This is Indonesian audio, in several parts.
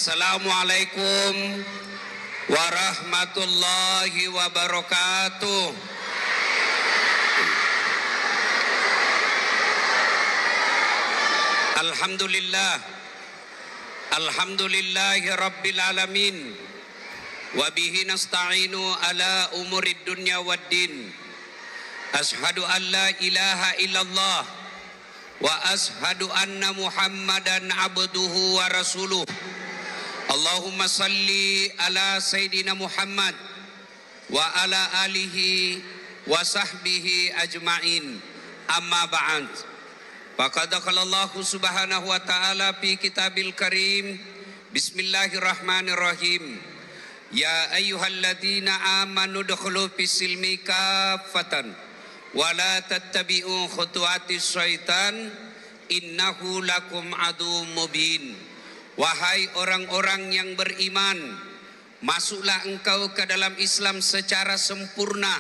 Assalamualaikum warahmatullahi wabarakatuh. Alhamdulillah, alhamdulillahi rabbil alamin, wa bihi nasta'inu ala umurid dunya waddin. Ashhadu an la ilaha illallah wa ashhadu anna muhammadan abduhu wa rasuluh. Allahumma salli ala sayyidina Muhammad wa ala alihi wa sahbihi ajma'in. Amma ba'd. Faqad qala Allah subhanahu wa ta'ala fi kitabil karim. Bismillahirrahmanirrahim. Ya ayyuhalladzina amanu dukhulu fis silmi kaffatan wa la tattabi'u khutuwatis syaitan innahu lakum aduwwum mubin. Wahai orang-orang yang beriman, masuklah engkau ke dalam Islam secara sempurna,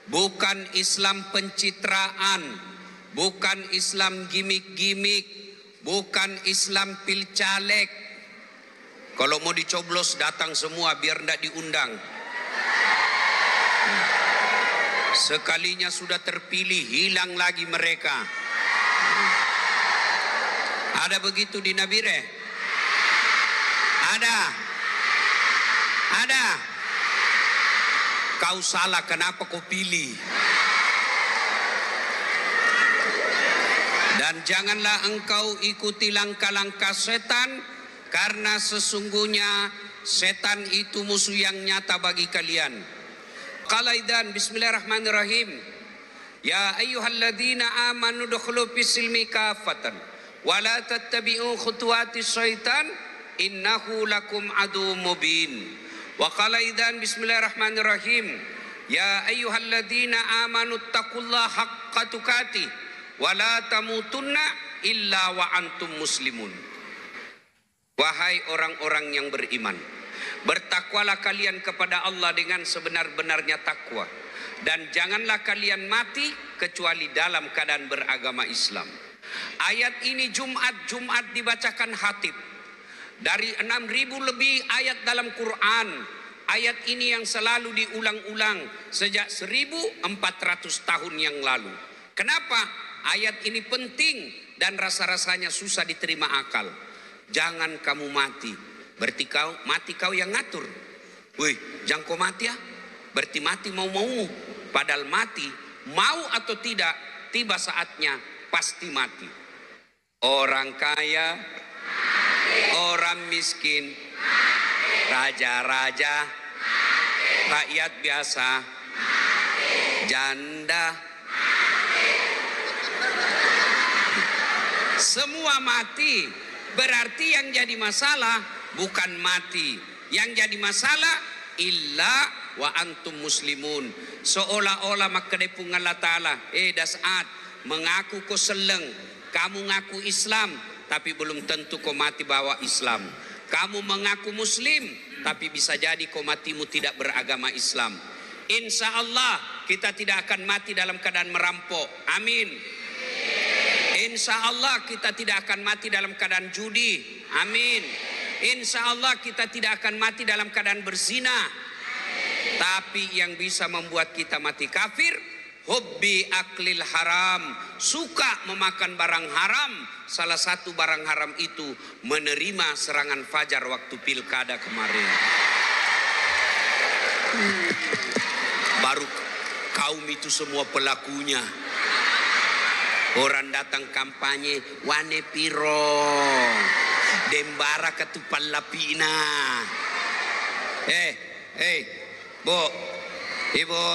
bukan Islam pencitraan, bukan Islam gimik-gimik, bukan Islam pilcaleg. Kalau mau dicoblos datang semua biar tidak diundang. Sekalinya sudah terpilih hilang lagi mereka. Ada begitu di Nabire? Ada. Kau salah, kenapa kau pilih? Dan janganlah engkau ikuti langkah-langkah setan, karena sesungguhnya setan itu musuh yang nyata bagi kalian. Qala idzan bismillahirrahmanirrahim. Ya ayyuhalladzina amanu dukhulu fis silmi kaffatan wa la tattabi'u khutuwatis syaitan innahu lakum aduwwum mubin. Wa qala idzan bismillahirrahmanirrahim. Ya ayyuhalladzina amanu taqullaha haqqa tuqatih wa la tamutunna illa wa antum muslimun. Wahai orang-orang yang beriman, bertakwalah kalian kepada Allah dengan sebenar-benarnya takwa, dan janganlah kalian mati kecuali dalam keadaan beragama Islam. Ayat ini Jumat dibacakan khatib. Dari 6.000 lebih ayat dalam Quran, ayat ini yang selalu diulang-ulang sejak 1.400 tahun yang lalu. Kenapa? Ayat ini penting dan rasa-rasanya susah diterima akal. Jangan kamu mati, berarti kau mati, kau yang ngatur. Wih, jangan kau mati ya, berarti mati mau-mau. Padahal mati, mau atau tidak, tiba saatnya pasti mati. Orang kaya, orang miskin, raja-raja, rakyat biasa, janda, semua mati. Berarti yang jadi masalah bukan mati, yang jadi masalah illa wa antum muslimun. Seolah-olah makadepung Allah Ta'ala dasat mengaku kau seleng, kamu ngaku Islam tapi belum tentu kau mati bawa Islam. Kamu mengaku muslim tapi bisa jadi kau matimu tidak beragama Islam. Insya Allah kita tidak akan mati dalam keadaan merampok, amin. Insya Allah kita tidak akan mati dalam keadaan judi, amin. Insya Allah kita tidak akan mati dalam keadaan berzina. Tapi yang bisa membuat kita mati kafir, hubbi aklil haram, suka memakan barang haram. Salah satu barang haram itu menerima serangan fajar waktu pilkada kemarin. Baru kaum itu semua pelakunya. Orang datang kampanye wane piro dembara ketupan lapina. Bu, ibu,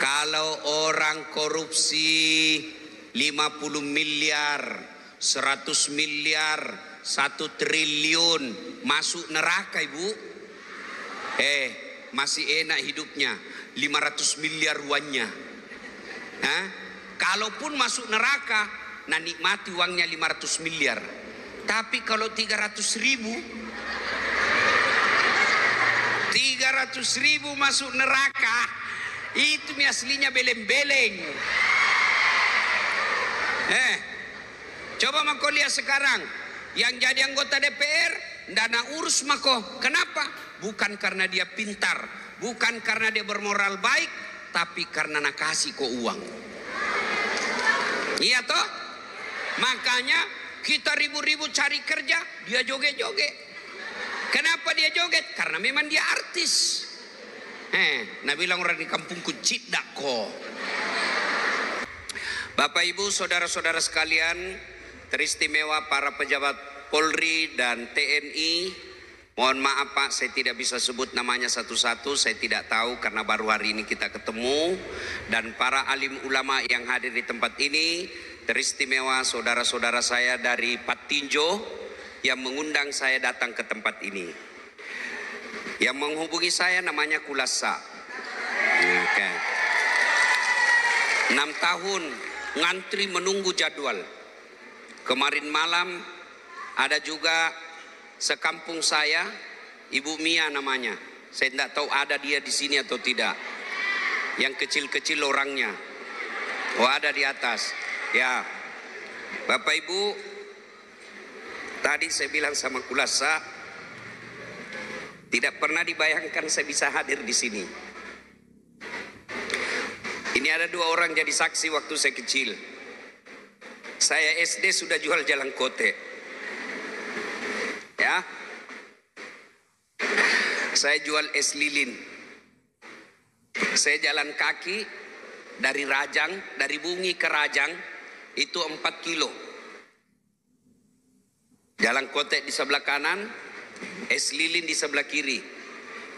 kalau orang korupsi 50 miliar, 100 miliar, 1 triliun masuk neraka, ibu. Masih enak hidupnya, 500 miliar uangnya. Kalaupun masuk neraka, nah nikmati uangnya 500 miliar. Tapi kalau 300.000 masuk neraka, itu aslinya beleng-beleng. Coba kau lihat sekarang, yang jadi anggota DPR dana urus mako. Kenapa? Bukan karena dia pintar, bukan karena dia bermoral baik, tapi karena nak kasih kok uang. Iya toh? Makanya kita ribu-ribu cari kerja, dia joget-joget. Kenapa dia joget? Karena memang dia artis. Nah bilang orang di kampungku cidak kok. Bapak Ibu saudara-saudara sekalian, teristimewa para pejabat Polri dan TNI, mohon maaf Pak, saya tidak bisa sebut namanya satu-satu, saya tidak tahu karena baru hari ini kita ketemu. Dan para alim ulama yang hadir di tempat ini, teristimewa saudara-saudara saya dari Patinjo yang mengundang saya datang ke tempat ini. Yang menghubungi saya namanya Kulasa. Okay. 6 tahun ngantri menunggu jadwal. Kemarin malam ada juga sekampung saya, Ibu Mia namanya. Saya tidak tahu ada dia di sini atau tidak. Yang kecil-kecil orangnya. Oh ada di atas. Ya, Bapak Ibu, tadi saya bilang sama Kulasa, tidak pernah dibayangkan saya bisa hadir di sini. Ini ada 2 orang jadi saksi waktu saya kecil. Saya SD sudah jual jalan kote. Ya. Saya jual es lilin. Saya jalan kaki dari Rajang, dari Bungi ke Rajang itu 4 kilo. Jalan kote di sebelah kanan, es lilin di sebelah kiri.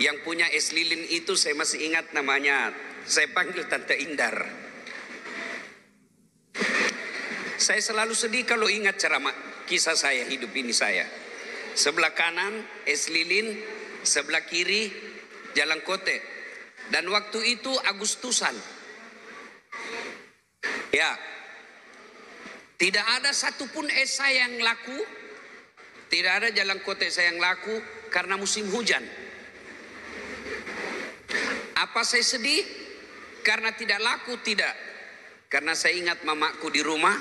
Yang punya es lilin itu saya masih ingat namanya. Saya panggil Tante Indar. Saya selalu sedih kalau ingat ceramah kisah saya, hidup ini saya. Sebelah kanan es lilin, sebelah kiri jalan kote. Dan waktu itu Agustusan. Ya, tidak ada satupun es saya yang laku, tidak ada jalan kote saya yang laku karena musim hujan. Apa saya sedih? Karena tidak laku? Tidak. Karena saya ingat mamaku di rumah,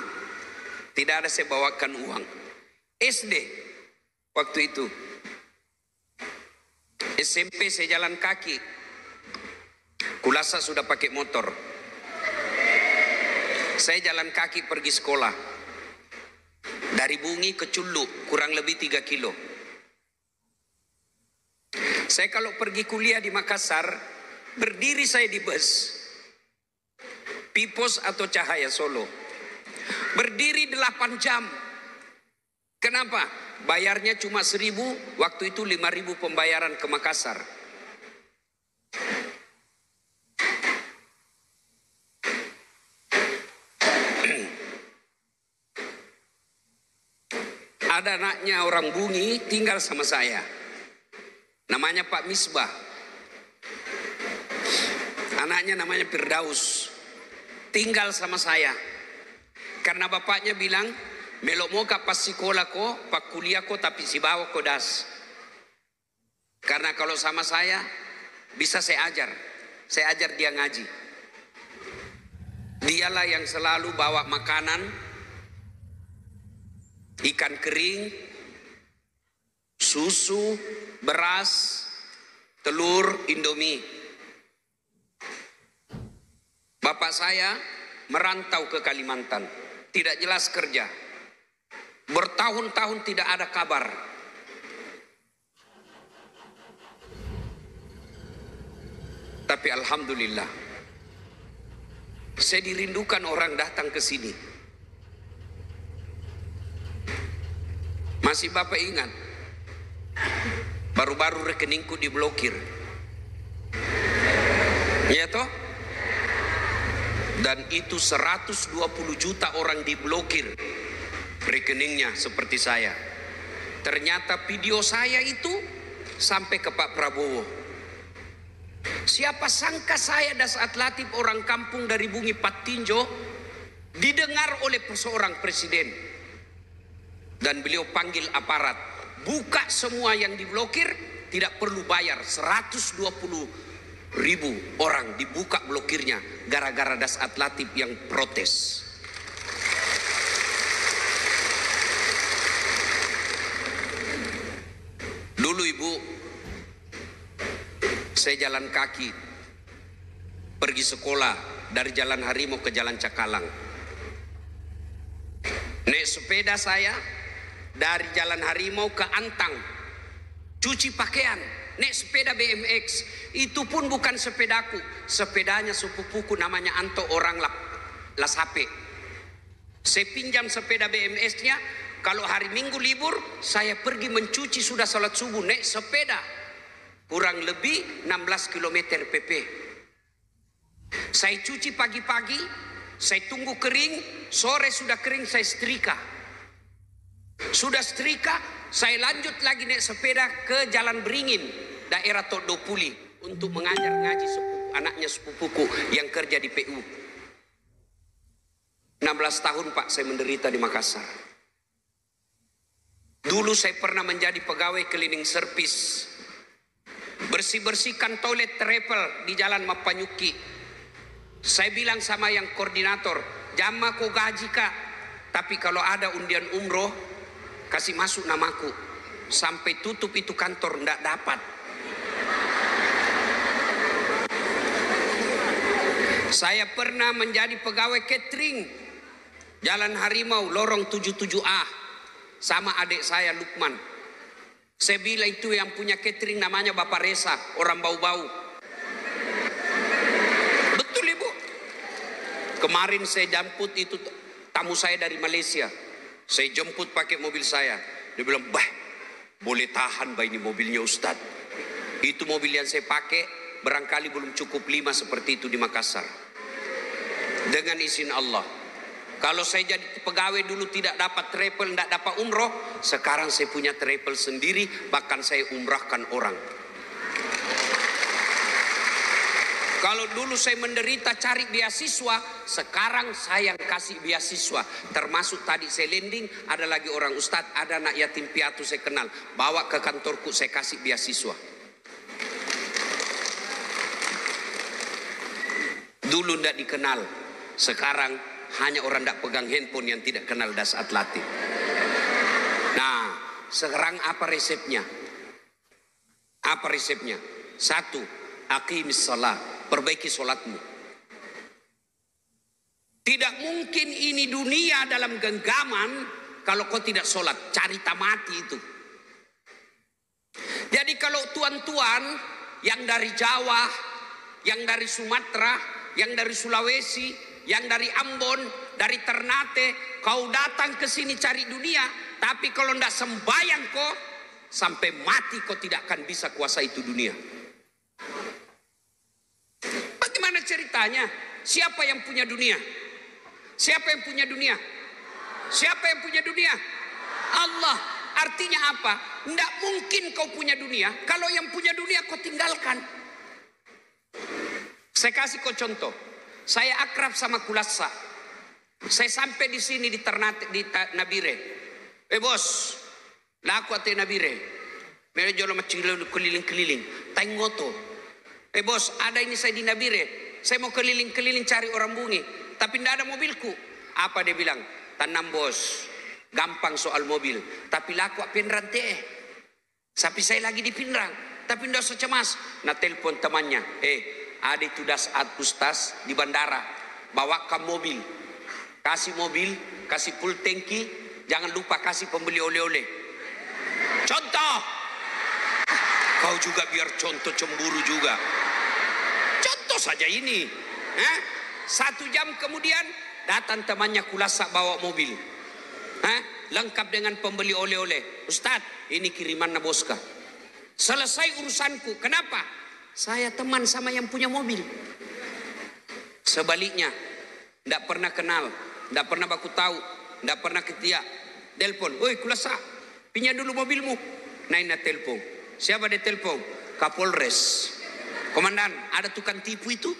tidak ada saya bawakan uang. SD waktu itu. SMP saya jalan kaki. Kulasa sudah pakai motor. Saya jalan kaki pergi sekolah. Dari Bungi ke Culu kurang lebih 3 kilo. Saya kalau pergi kuliah di Makassar, berdiri saya di bus. Pipos atau Cahaya Solo. Berdiri 8 jam. Kenapa? Bayarnya cuma 1.000, waktu itu 5.000 pembayaran ke Makassar. Ada anaknya orang Bungi tinggal sama saya. Namanya Pak Misbah. Anaknya namanya Firdaus. Tinggal sama saya. Karena bapaknya bilang, melok mo ka pas sekolah ko, pak kuliah ko tapi si bawa ko das. Karena kalau sama saya, bisa saya ajar. Saya ajar dia ngaji. Dialah yang selalu bawa makanan, ikan kering, susu, beras, telur, Indomie. Bapak saya merantau ke Kalimantan, tidak jelas kerja. Bertahun-tahun tidak ada kabar. Tapi alhamdulillah, saya dirindukan orang datang ke sini. Masih Bapak ingat? Baru-baru rekeningku diblokir. Ya toh? Dan itu 120 juta orang diblokir rekeningnya seperti saya. Ternyata video saya itu sampai ke Pak Prabowo. Siapa sangka saya Dasat Latif, orang kampung dari Bungi Patinjo, didengar oleh seorang presiden. Dan beliau panggil aparat, buka semua yang diblokir, tidak perlu bayar. 120.000 orang dibuka blokirnya gara-gara Dasat Latif yang protes. Dulu ibu, saya jalan kaki pergi sekolah dari Jalan Harimau ke Jalan Cakalang. Naik sepeda saya dari Jalan Harimau ke Antang, cuci pakaian, naik sepeda BMX. Itu pun bukan sepedaku, sepedanya sepupuku namanya Anto, orang Las HP. Saya pinjam sepeda BMX-nya. Kalau hari Minggu libur, saya pergi mencuci sudah salat subuh, naik sepeda kurang lebih 16 km pp. Saya cuci pagi-pagi, saya tunggu kering, sore sudah kering saya setrika. Sudah setrika, saya lanjut lagi naik sepeda ke Jalan Beringin, daerah Todopuli, untuk mengajar ngaji anaknya sepupuku yang kerja di PU. 16 tahun Pak saya menderita di Makassar. Dulu saya pernah menjadi pegawai cleaning service, bersih-bersihkan toilet travel di Jalan Mapanyuki. Saya bilang sama yang koordinator, "Jama kau gaji kak, tapi kalau ada undian umroh kasih masuk namaku." Sampai tutup itu kantor ndak dapat. Saya pernah menjadi pegawai catering Jalan Harimau lorong 77A sama adik saya Lukman. Saya bilang itu yang punya catering namanya Bapak Reza, orang bau-bau. Betul ibu. Kemarin saya jemput itu tamu saya dari Malaysia. Saya jemput pakai mobil saya. Dia bilang, "Bah, boleh tahan bah ini mobilnya Ustadz." Itu mobil yang saya pakai barangkali belum cukup 5 seperti itu di Makassar. Dengan izin Allah. Kalau saya jadi pegawai dulu tidak dapat travel, tidak dapat umroh, sekarang saya punya travel sendiri, bahkan saya umrahkan orang. Kalau dulu saya menderita cari beasiswa, sekarang saya yang kasih beasiswa. Termasuk tadi saya landing, ada lagi orang Ustadz, ada anak yatim piatu saya kenal, bawa ke kantorku saya kasih beasiswa. Dulu tidak dikenal, sekarang hanya orang tidak pegang handphone yang tidak kenal Das Atlantik. Nah, sekarang apa resepnya? Apa resepnya? 1, aqimis shalah, perbaiki sholatmu. Tidak mungkin ini dunia dalam genggaman kalau kau tidak sholat, cari tamati itu. Jadi kalau tuan-tuan yang dari Jawa, yang dari Sumatera, yang dari Sulawesi, yang dari Ambon, dari Ternate, kau datang ke sini cari dunia, tapi kalau tidak sembahyang kau, sampai mati kau tidak akan bisa kuasai itu dunia. Bagaimana ceritanya? Siapa yang punya dunia? Siapa yang punya dunia? Siapa yang punya dunia? Allah. Artinya apa? Tidak mungkin kau punya dunia kalau yang punya dunia kau tinggalkan. Saya kasih kau contoh. Saya akrab sama Kulasa. Saya sampai di sini di Ternate, di Nabire. Bos, laku ate Nabire. Mereka jual macam keliling-keliling. Tengok. Bos, ada ini saya di Nabire. Saya mau keliling-keliling cari orang bungi, tapi tidak ada mobilku. Apa dia bilang? Tanam bos, gampang soal mobil. Tapi laku Pinrang teh. Tapi saya lagi di Pinrang, tapi tidak usah cemas. Nah telepon temannya, ada itu Das Ustaz di bandara, bawakan mobil, kasih mobil, kasih full tangki, jangan lupa kasih pembeli oleh-oleh. Contoh, kau juga biar contoh cemburu juga. Contoh saja ini. 1 jam kemudian datang temannya Kulasa bawa mobil, lengkap dengan pembeli oleh-oleh. Ustaz, ini kiriman Naboska. Selesai urusanku. Kenapa? Saya teman sama yang punya mobil. Sebaliknya, tidak pernah kenal, tidak pernah baku tahu, tidak pernah ketiak. Telepon, "Oi Kulasa, pinjam dulu mobilmu." Naina telepon. Siapa dia telepon? Kapolres. "Komandan, ada tukang tipu itu."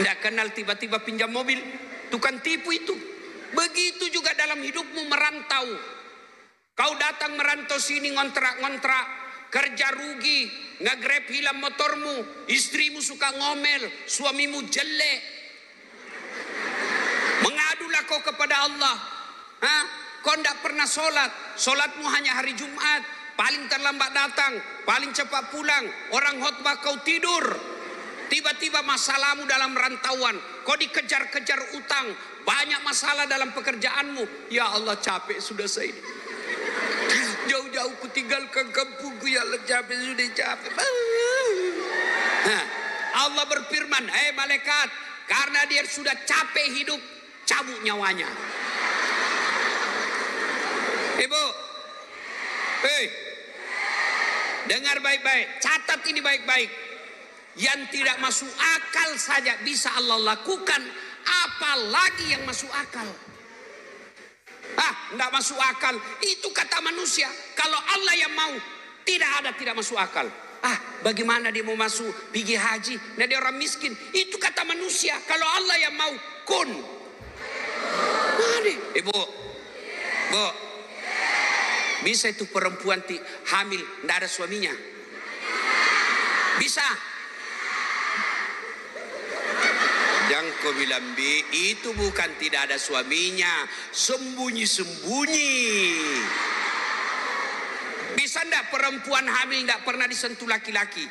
Tidak kenal tiba-tiba pinjam mobil. Tukang tipu itu. Begitu juga dalam hidupmu merantau. Kau datang merantau sini ngontrak-ngontrak, kerja rugi, nge-grab hilang motormu, istrimu suka ngomel, suamimu jelek. Mengadulah kau kepada Allah. Kau tidak pernah sholat, sholatmu hanya hari Jumat, paling terlambat datang, paling cepat pulang. Orang khotbah kau tidur. Tiba-tiba masalahmu dalam rantauan, kau dikejar-kejar utang, banyak masalah dalam pekerjaanmu. Ya Allah, capek sudah saya ini. Jauh-jauh ku tinggalkan kampungku, ya Allah, capek sudah capek. Allah berfirman, hei malaikat, karena dia sudah capek hidup, cabut nyawanya. Ibu, dengar baik-baik, catat ini baik-baik. Yang tidak masuk akal saja bisa Allah lakukan, apalagi yang masuk akal. Tidak masuk akal, itu kata manusia. Kalau Allah yang mau, tidak masuk akal. Bagaimana dia mau masuk pergi haji? Nah, dia orang miskin. Itu kata manusia. Kalau Allah yang mau, kun. Ibu, Bu, bisa itu perempuan hamil, tidak ada suaminya? Bisa? Jangan kau bilang, itu bukan tidak ada suaminya, sembunyi-sembunyi. Bisa ndak perempuan hamil ndak pernah disentuh laki-laki?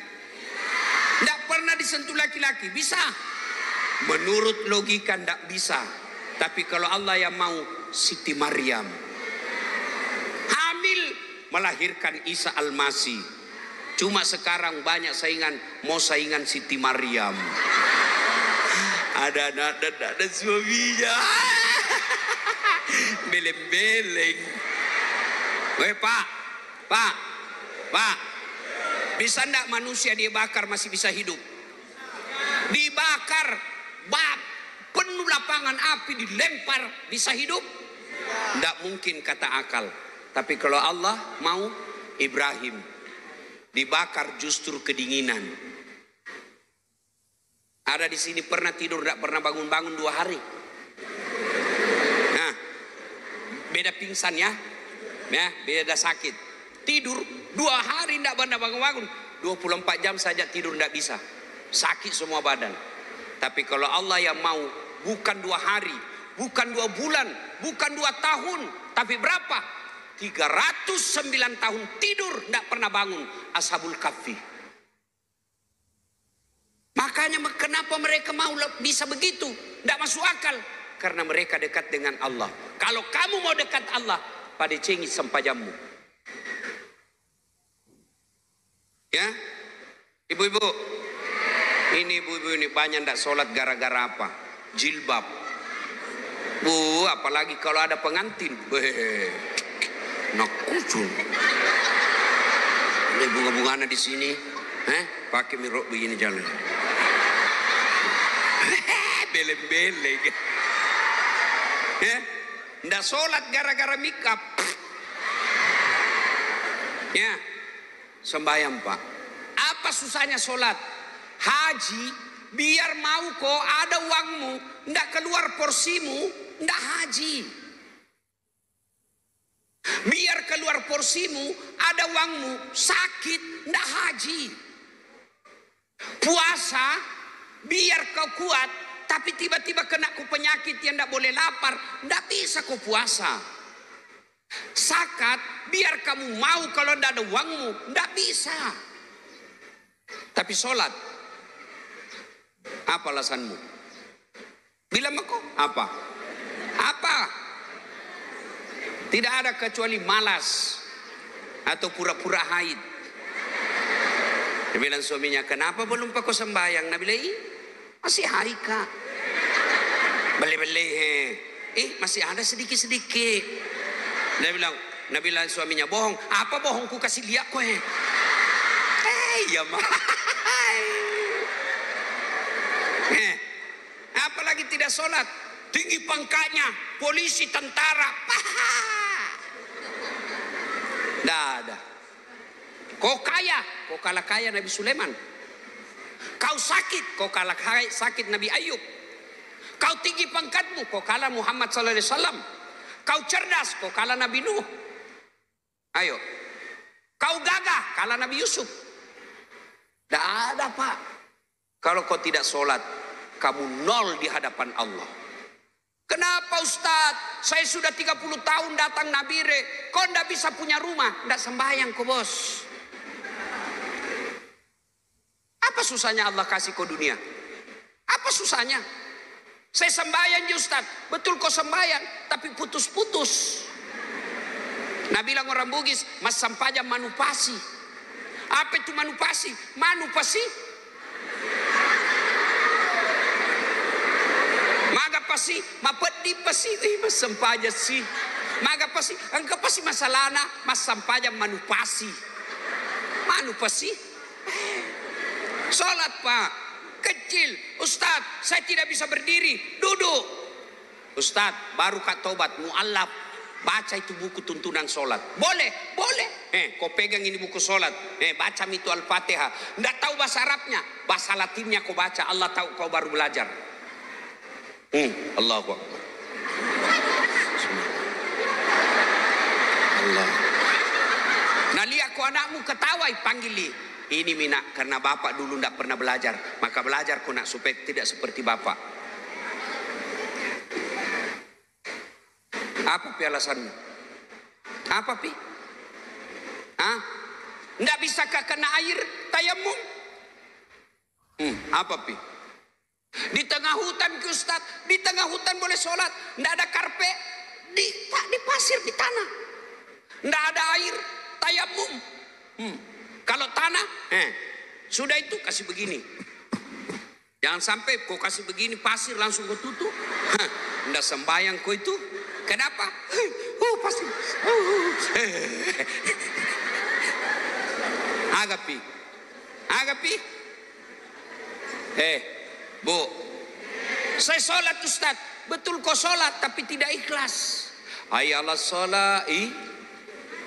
Ndak pernah disentuh laki-laki, bisa? Menurut logika ndak bisa. Tapi kalau Allah yang mau, Siti Maryam hamil melahirkan Isa Al-Masih. Cuma sekarang banyak mau saingan Siti Maryam. Ada anak dan ada suaminya. Beleng-beleng. Pak. Bisa enggak manusia dibakar masih bisa hidup? Dibakar, penuh lapangan api dilempar, bisa hidup? Enggak mungkin kata akal. Tapi kalau Allah mau, Ibrahim dibakar justru kedinginan. Ada di sini pernah tidur, tidak pernah bangun-bangun 2 hari. Nah, beda pingsan ya, beda sakit. Tidur 2 hari tidak pernah bangun-bangun. 24 jam saja tidur tidak bisa. Sakit semua badan. Tapi kalau Allah yang mau, bukan 2 hari, bukan 2 bulan, bukan 2 tahun, tapi berapa? 309 tahun tidur tidak pernah bangun. Ashabul Kahfi. Makanya kenapa mereka mau bisa begitu? Tidak masuk akal. Karena mereka dekat dengan Allah. Kalau kamu mau dekat Allah, pada cengi sempajammu. Ya, ibu-ibu. Ini ibu-ibu ini banyak tidak sholat gara-gara apa? Jilbab. Apalagi kalau ada pengantin. Nak kucing. Ini bunga-bunganya di sini. Pakai mirok begini jalan. Beleng-beleng. Nggak sholat gara-gara makeup. Ya, sembahyang Pak. Apa susahnya sholat? Haji, biar mau kok ada uangmu, nggak keluar porsimu, nggak haji. Biar keluar porsimu, ada uangmu, sakit, nggak haji. Puasa, biar kau kuat, tapi tiba-tiba kena penyakit yang tidak boleh lapar, tidak bisa kau puasa. Zakat, biar kamu mau kalau tidak ada uangmu, tidak bisa. Tapi sholat, apa alasanmu? Bilang aku, apa? Tidak ada kecuali malas atau pura-pura haid. Dia bilang suaminya, kenapa belum kau sembahyang? Nabi bilang, masih haid kak. Beli-beli. Masih ada sedikit-sedikit. Nabi bilang suaminya, bohong. Apa bohong? Ku kasih lihat kau. Ya mah. Apalagi tidak sholat. Tinggi pangkatnya, polisi, tentara. Dah. Kau kaya, kau kalah kaya Nabi Sulaiman. Kau sakit, kau kalah sakit Nabi Ayub. Kau tinggi pangkatmu, kau kalah Muhammad SAW. Kau cerdas, kau kalah Nabi Nuh. Ayo. Kau gagah, kalah Nabi Yusuf. Tidak ada Pak. Kalau kau tidak sholat, kamu nol di hadapan Allah. Kenapa Ustadz? Saya sudah 30 tahun datang Nabire, kok ndak bisa punya rumah? Ndak sembahyang kok bos. Apa susahnya Allah kasih kau dunia? Apa susahnya? Saya sembahyang Ustadz, betul kau sembahyang, tapi putus-putus. Nah bilang orang Bugis, mas sampajam manupasi. Apa itu manupasi? Manupasi? Maga pasi, mapedi pasi, mas sampaja sih. Maga pasi, engkau pasi masalahna, mas sampajam manupasi. Manupasi? Sholat pak, kecil. Ustadz, saya tidak bisa berdiri, duduk. Ustadz, baru kak tobat, mu'allaf. Baca itu buku tuntunan sholat. Boleh, boleh. Kau pegang ini buku sholat. Baca itu Al-Fatihah. Nggak tahu bahasa Arabnya, bahasa Latinnya kau baca. Allah tahu kau baru belajar. Allahu Akbar. Allah. Nah lihat kau anakmu ketawa, panggil li. Ini mina karena bapak dulu nggak pernah belajar, maka belajar kau nak supaya tidak seperti bapak. Apa pi alasanmu? Apa pi? Nggak bisa kena air tayamum? Apa pi? Di tengah hutan ke Ustaz, di tengah hutan boleh sholat, nggak ada karpet, di pasir, di tanah, nggak ada air tayamum. Kalau tanah, sudah itu kasih begini. Jangan sampai kau kasih begini pasir langsung kau tutup. Nggak sembahyang kau itu. Kenapa? Pasir. Agapi. Agapi. Bu. Saya sholat Ustaz. Betul kau sholat tapi tidak ikhlas. Ayalah sholat.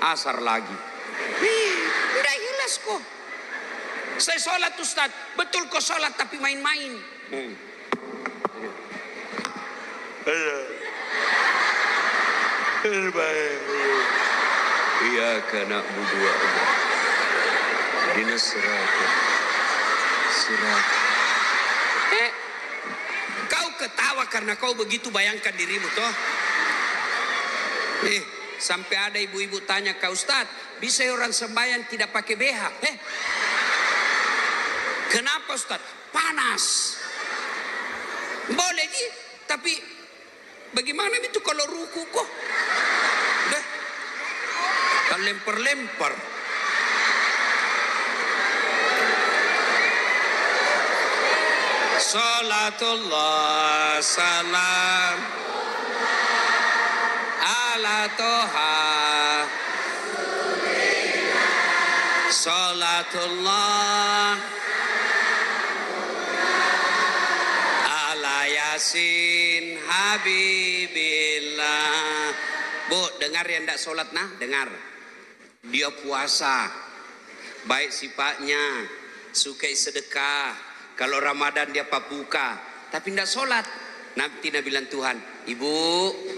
Asar lagi. Tidak ikhlas kok. Saya sholat Ustaz, betul kok sholat tapi main-main. Iya karena budua. Dinas surat. Kau ketawa karena kau begitu bayangkan dirimu toh. Sampai ada ibu-ibu tanya ke Ustaz, bisa orang sembahyang tidak pakai BH? Kenapa Ustaz? Panas. Boleh ji, tapi bagaimana itu kalau ruku kok? Kan lempar-lempar. Salatullah salam ala toha. Salatullah ala yasin habibillah. Bu, dengar yang tidak sholat nah, dengar. Dia puasa, baik sifatnya, suka sedekah. Kalau Ramadan dia papuka, tapi tidak sholat. Nanti Nabi bilang Tuhan, ibu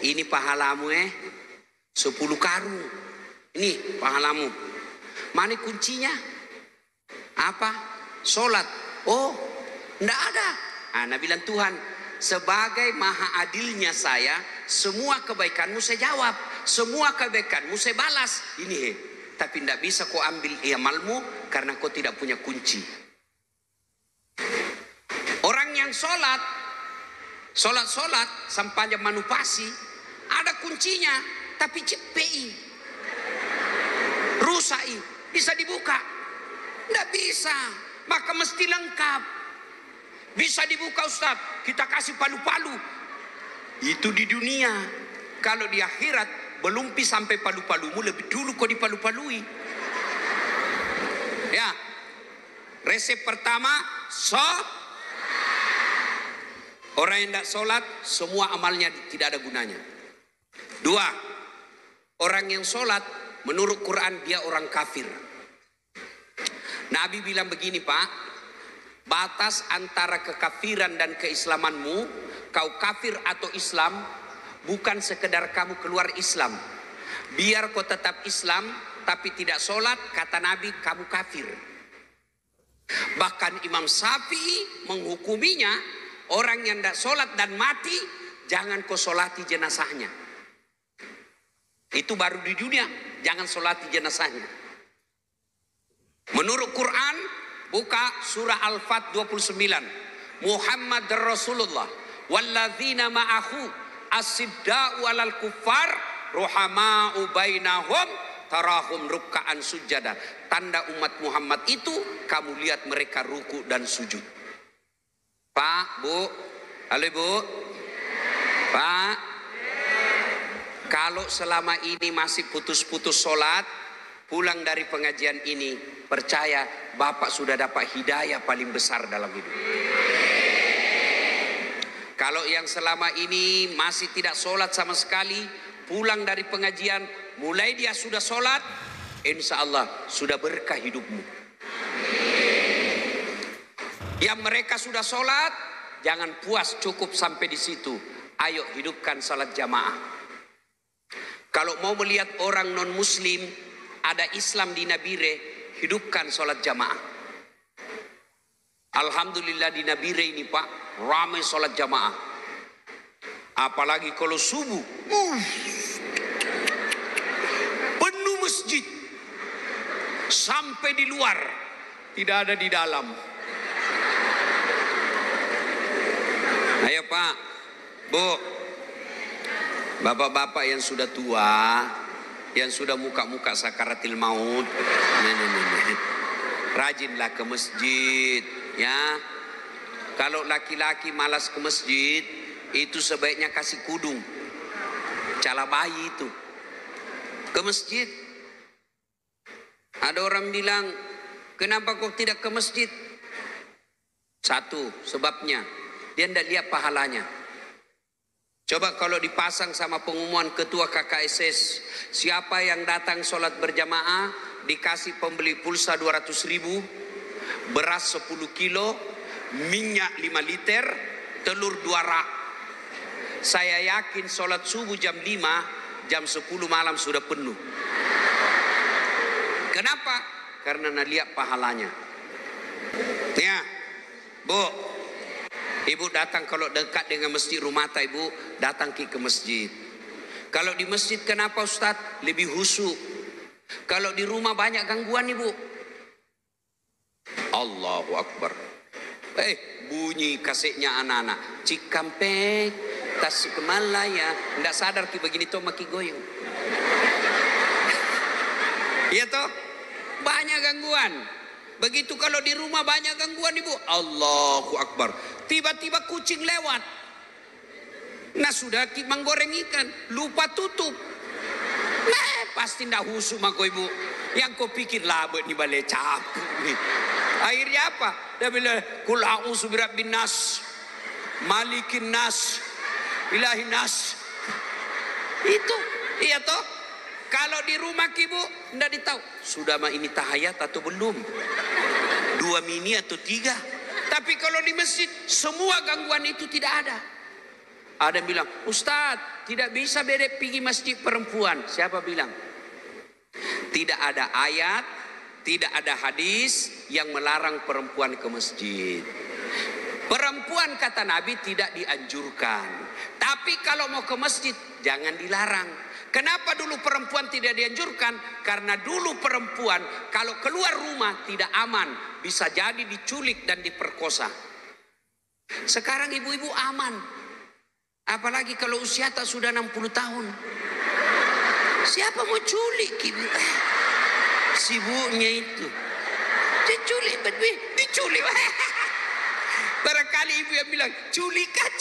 ini pahalamu 10 karung. Ini pahalamu. Mana kuncinya? Apa? Sholat. Oh, tidak ada. Nabi bilang Tuhan, sebagai maha adilnya saya, semua kebaikanmu saya jawab, semua kebaikanmu saya balas. Ini tapi tidak bisa kau ambil amalmu karena kau tidak punya kunci. Orang yang sholat sampainya manupasi, ada kuncinya, tapi CPI, rusai, bisa dibuka? Tidak bisa, maka mesti lengkap. Bisa dibuka Ustaz, kita kasih palu-palu. Itu di dunia. Kalau di akhirat belum sampai palu-palumu, lebih dulu kau dipalu-palui. Ya, resep pertama, orang yang tidak sholat, semua amalnya tidak ada gunanya. 2, orang yang sholat, menurut Quran dia orang kafir. Nabi bilang begini Pak, batas antara kekafiran dan keislamanmu, kau kafir atau Islam, bukan sekedar kamu keluar Islam. Biar kau tetap Islam, tapi tidak sholat, kata Nabi, kamu kafir. Bahkan Imam Syafi'i menghukuminya, orang yang tidak sholat dan mati, jangan kau solati jenazahnya. Itu baru di dunia, jangan solati jenazahnya. Menurut Quran, buka surah Al-Fat 29. Muhammad Rasulullah walladzina ma'ahu asidda'u alal kuffar ruhama'u bainahum tarahum ruk'an sujada. Tanda umat Muhammad itu kamu lihat mereka ruku dan sujud. Pak, Bu, halo Ibu. Pak, kalau selama ini masih putus-putus sholat, pulang dari pengajian ini, percaya Bapak sudah dapat hidayah paling besar dalam hidup. Kalau yang selama ini masih tidak sholat sama sekali, pulang dari pengajian, mulai dia sudah sholat, insya Allah sudah berkah hidupmu. Yang mereka sudah sholat, jangan puas cukup sampai di situ. Ayo hidupkan salat jamaah. Kalau mau melihat orang non muslim ada Islam di Nabire, hidupkan salat jamaah. Alhamdulillah di Nabire ini Pak, ramai salat jamaah. Apalagi kalau subuh, penuh masjid. Sampai di luar, tidak ada di dalam. Ayo Pak, Bu, bapak-bapak yang sudah tua, yang sudah muka-muka sakaratil maut, rajinlah ke masjid, ya. Kalau laki-laki malas ke masjid, itu sebaiknya kasih kudung, cala bayi itu, ke masjid. Ada orang bilang, kenapa kau tidak ke masjid? Satu, sebabnya dia tidak lihat pahalanya. Coba kalau dipasang sama pengumuman ketua KKSS, siapa yang datang sholat berjamaah dikasih pembeli pulsa 200.000, beras 10 kilo, minyak 5 liter, telur 2 rak. Saya yakin sholat subuh jam 5, jam 10 malam sudah penuh. Kenapa? Karena nak lihat pahalanya. Ya, Bu, Ibu datang kalau dekat dengan masjid Rumata, Ibu datang ke masjid. Kalau di masjid kenapa Ustadz? Lebih khusyuk. Kalau di rumah banyak gangguan Ibu. Allahu Akbar. Bunyi kasetnya anak-anak. Cikampek, Tasikmalaya. Tidak sadar ki begini toh maki goyang. Iya toh? Banyak gangguan. Begitu kalau di rumah banyak gangguan Ibu. Allahu Akbar. Tiba-tiba kucing lewat. Nah sudah menggoreng ikan, lupa tutup. Nah pasti ndak husuk mako Ibu. Yang kau pikir labet nih balai capu nih. Akhirnya apa? Dia bilang kul a'udzu birabbin nas, malikin nas, ilahin nas. Itu, iya toh? Kalau di rumah Ibu ndak ditahu. Sudah mah ini tahayat atau belum? 2 mini atau 3? Tapi kalau di masjid semua gangguan itu tidak ada. Ada yang bilang, Ustadz tidak bisa beda pergi masjid perempuan. Siapa bilang? Tidak ada ayat, tidak ada hadis yang melarang perempuan ke masjid. Perempuan kata Nabi tidak dianjurkan. Tapi kalau mau ke masjid jangan dilarang. Kenapa dulu perempuan tidak dianjurkan? Karena dulu perempuan kalau keluar rumah tidak aman, bisa jadi diculik dan diperkosa. Sekarang ibu-ibu aman. Apalagi kalau usia tak sudah 60 tahun. Siapa mau culik ibu? Sibuknya itu. Diculik, diculik. Barangkali ibu yang bilang, culikan.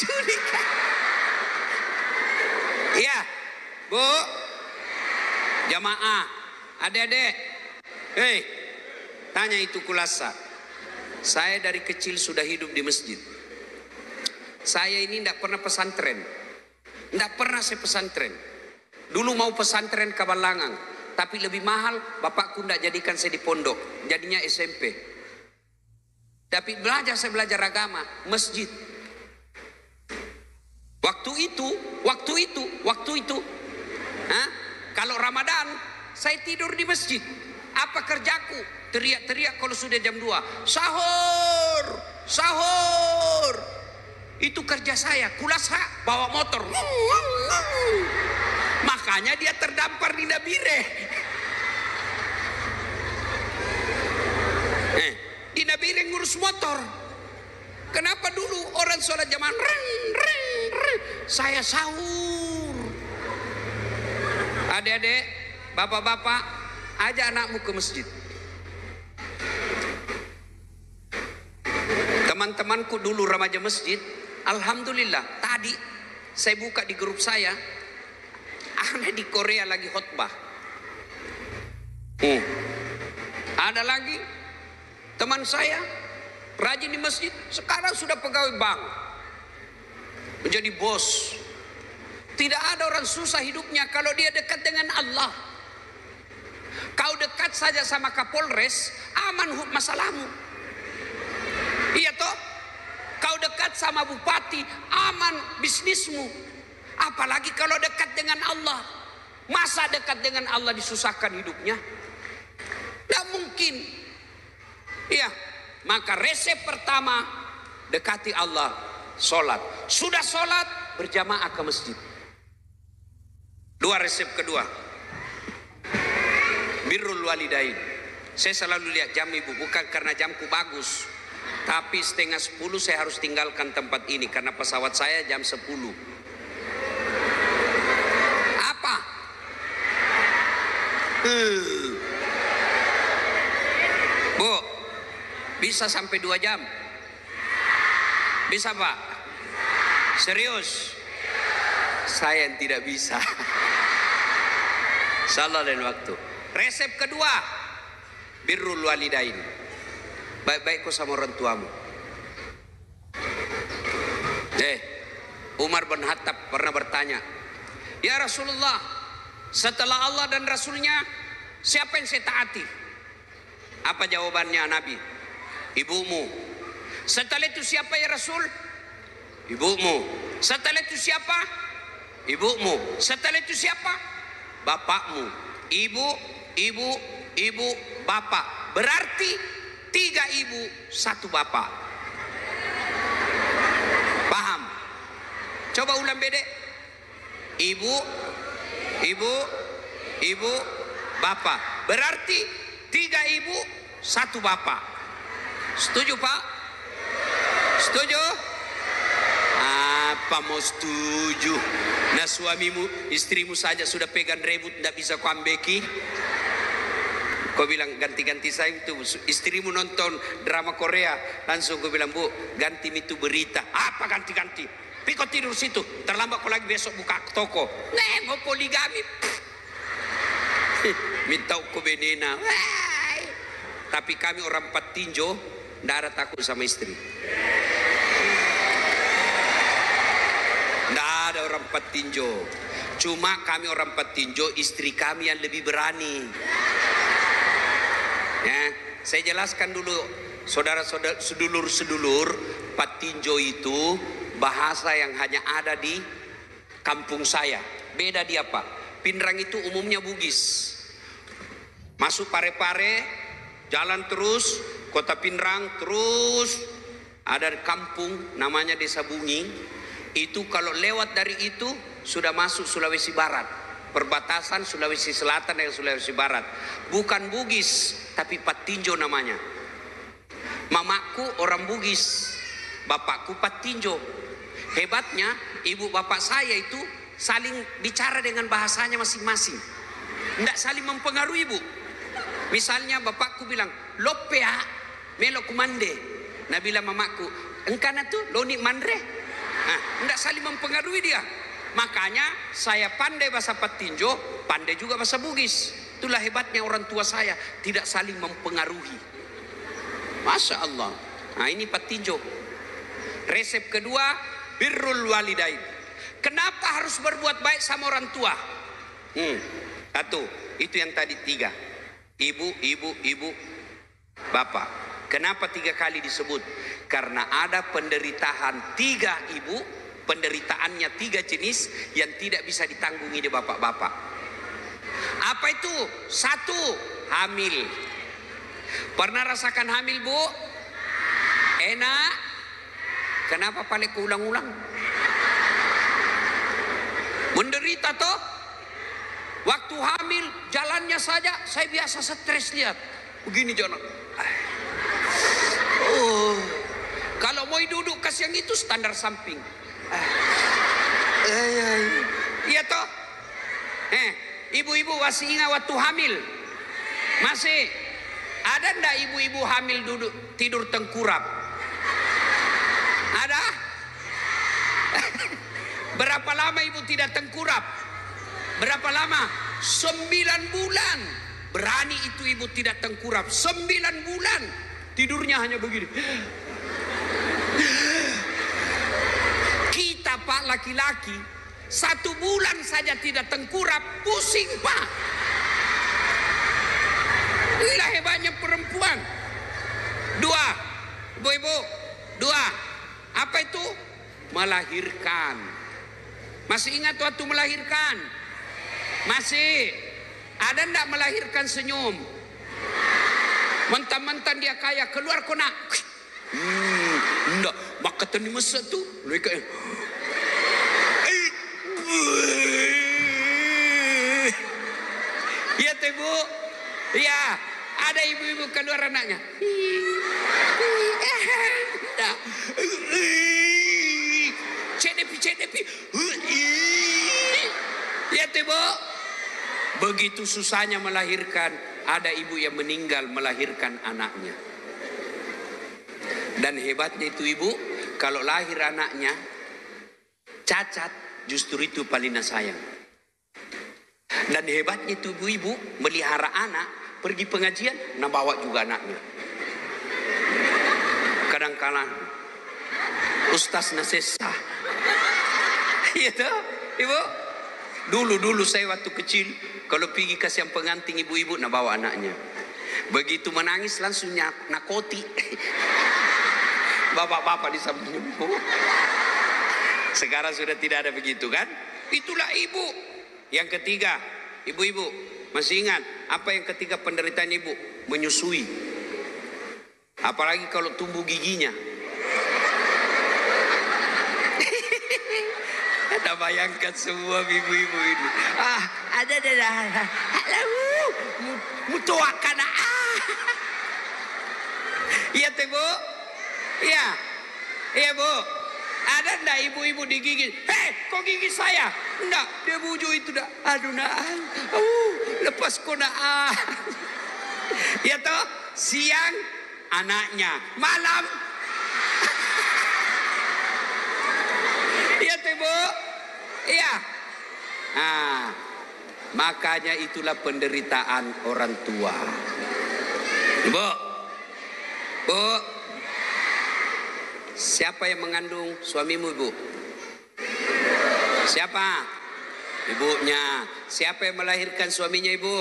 Iya, Bu, jamaah, adik-adik, tanya itu kulasa. Saya dari kecil sudah hidup di masjid. Saya ini tidak pernah pesantren. Tidak pernah saya pesantren. Dulu mau pesantren Kabalangang, tapi lebih mahal, bapakku tidak jadikan saya di pondok. Jadinya SMP. Tapi saya belajar agama, masjid. Waktu itu, kalau Ramadan, saya tidur di masjid. Apa kerjaku? Teriak-teriak kalau sudah jam 2. Sahur! Itu kerja saya, kulasa bawa motor. Makanya dia terdampar di Nabire. Di Nabire ngurus motor. Kenapa dulu orang sholat jamaah saya sahur. Adik-adik, bapak-bapak, ajak anakmu ke masjid. Teman-temanku dulu remaja masjid, alhamdulillah tadi saya buka di grup saya, ada di Korea lagi khotbah. Ada lagi teman saya rajin di masjid, sekarang sudah pegawai bank, menjadi bos. Tidak ada orang susah hidupnya kalau dia dekat dengan Allah. Kau dekat saja sama Kapolres, aman masalahmu. Iya toh? Kau dekat sama bupati, aman bisnismu. Apalagi kalau dekat dengan Allah. Masa dekat dengan Allah disusahkan hidupnya? Tidak mungkin. Iya, maka resep pertama, dekati Allah, sholat. Sudah sholat, berjamaah ke masjid. Dua resep kedua, birrul walidain. Saya selalu lihat jam ibu, bukan karena jamku bagus, tapi 9:30 saya harus tinggalkan tempat ini karena pesawat saya jam 10. Apa? Bu, bisa sampai 2 jam? Bisa Pak? Serius? Saya yang tidak bisa. Salah lain waktu. Resep kedua, birrul walidain. Baik-baik kau sama orang tuamu. Umar bin Khattab pernah bertanya, ya Rasulullah, setelah Allah dan Rasulnya, siapa yang saya taati? Apa jawabannya Nabi? Ibumu. Setelah itu siapa ya Rasul? Ibumu. Setelah itu siapa? Ibumu. Setelah itu siapa? Bapakmu. Ibu, bapak. Berarti 3 ibu, 1 bapak. Paham? Coba ulang bedek. Ibu, bapak. Berarti 3 ibu, 1 bapak. Setuju Pak? Setuju? Apa mau setuju? Nah suamimu, istrimu saja sudah pegang rebut, tidak bisa kau ambeki. Kau bilang ganti-ganti saya itu. Istrimu nonton drama Korea, langsung kau bilang, Bu, ganti itu berita. Apa ganti-ganti? Tapi kau tidur situ, terlambat kau lagi besok buka toko. Mau poligami. Minta kau benena. Tapi kami orang Patinjo, tidak ada takut sama istri. Tidak ada orang Patinjo. Cuma kami orang Patinjo, istri kami yang lebih berani. Ya, saya jelaskan dulu, saudara-saudara, sedulur-sedulur, Patinjo itu bahasa yang hanya ada di kampung saya. Beda di apa? Pindrang itu umumnya Bugis. Masuk Pare-Pare, jalan terus, kota Pindrang, terus ada kampung namanya Desa Bungi. Itu kalau lewat dari itu sudah masuk Sulawesi Barat, perbatasan Sulawesi Selatan dengan Sulawesi Barat. Bukan Bugis, tapi Patinjo namanya. Mamaku orang Bugis, bapakku Patinjo. Hebatnya ibu bapak saya itu saling bicara dengan bahasanya masing-masing, tidak saling mempengaruhi Bu. Misalnya bapakku bilang lopea melo kumande, nah bilang mamaku engkana tuh loni mandre. Tidak saling mempengaruhi dia. Makanya saya pandai bahasa Patinjo, pandai juga bahasa Bugis. Itulah hebatnya orang tua saya, tidak saling mempengaruhi. Masya Allah. Nah ini Patinjo. Resep kedua, birrul walidain. Kenapa harus berbuat baik sama orang tua? Satu, itu yang tadi 3. Ibu, bapak. Kenapa 3 kali disebut? Karena ada penderitaan 3 ibu, penderitaannya 3 jenis yang tidak bisa ditanggungi di bapak-bapak. Apa itu? 1, hamil. Pernah rasakan hamil Bu? Enak? Kenapa paling keulang-ulang? Menderita toh. Waktu hamil jalannya saja saya biasa stres, lihat. Begini jalan. Oh. Kalau mau duduk kasih yang itu standar samping. Iya toh? Ibu-ibu masih ingat waktu hamil? Masih? Ada ndak ibu-ibu hamil duduk tidur tengkurap? Ada? Berapa lama ibu tidak tengkurap? Berapa lama? 9 bulan. Berani itu ibu tidak tengkurap. 9 bulan. Tidurnya hanya begini. Kita Pak laki-laki 1 bulan saja tidak tengkurap, pusing Pak. Inilah hebatnya perempuan. 2, ibu-ibu, 2. Apa itu? Melahirkan. Masih ingat waktu melahirkan? Masih. Ada ndak melahirkan senyum? Mentang-mentang dia kaya, keluar kona. Ndak, maka tadi masa tu mereka ya ibu, ya ada ibu-ibu keluar anaknya. Cedepi. Ya ibu, begitu susahnya melahirkan, ada ibu yang meninggal melahirkan anaknya. Dan hebatnya itu ibu, kalau lahir anaknya cacat, justru itu paling sayang. Dan hebatnya itu ibu melihara anak, pergi pengajian, nah bawa juga anaknya. Kadang-kadang Ustaz Nasesa. Iya toh, ibu. Dulu saya waktu kecil, kalau pergi kasih yang pengantin ibu-ibu, nah bawa anaknya. Begitu menangis langsung nakoti. Bapak-bapak di samping. Sekarang sudah tidak ada begitu kan? Itulah ibu. Yang ketiga, ibu-ibu masih ingat apa yang ketiga penderitaan ibu? Menyusui. Apalagi kalau tumbuh giginya. Ada bayangkan semua ibu-ibu ini. Ada. Mutuakan. Iya teh bu. Iya bu. Ada ndak ibu-ibu digigit? Kok gigit saya? Ndak, dia buju itu dah. Aduh naan. Lepas kau naan. Ya toh, siang anaknya, malam. Iya teh bu. Iya. Makanya itulah penderitaan orang tua. Bu. Siapa yang mengandung suamimu, ibu? Siapa? Ibunya. Siapa yang melahirkan suaminya, ibu?